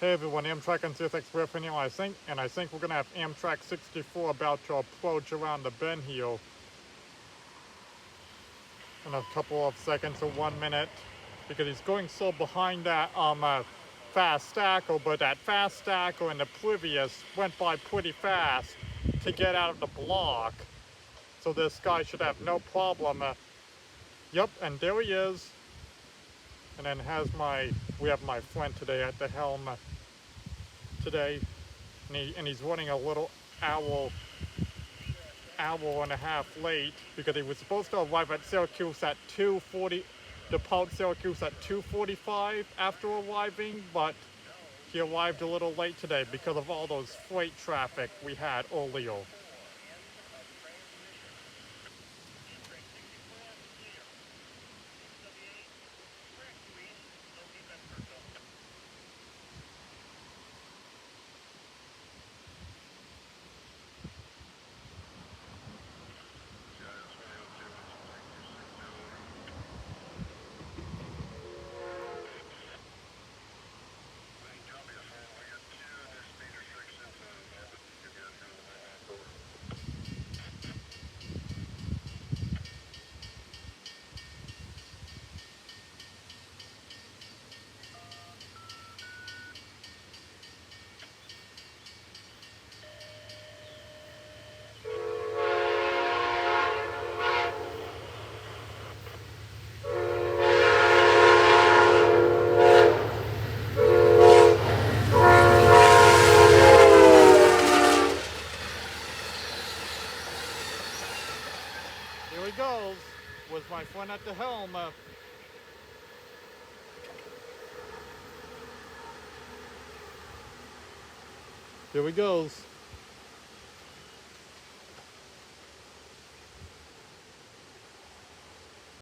Hey everyone, Amtrak and CSX Griffin here, I think we're gonna have Amtrak 64 about to approach around the bend here in a couple of seconds or 1 minute, because he's going so behind that fast stacker, but that fast stacker and the previous went by pretty fast to get out of the block, so this guy should have no problem. Yep, and there he is, and then we have my friend today at the helm today. And he's running a little hour and a half late because he was supposed to arrive at Syracuse at 2:40, depart Syracuse at 2:45 after arriving, but he arrived a little late today because of all those freight traffic we had earlier. Here he goes, with my friend at the helm. Here he goes.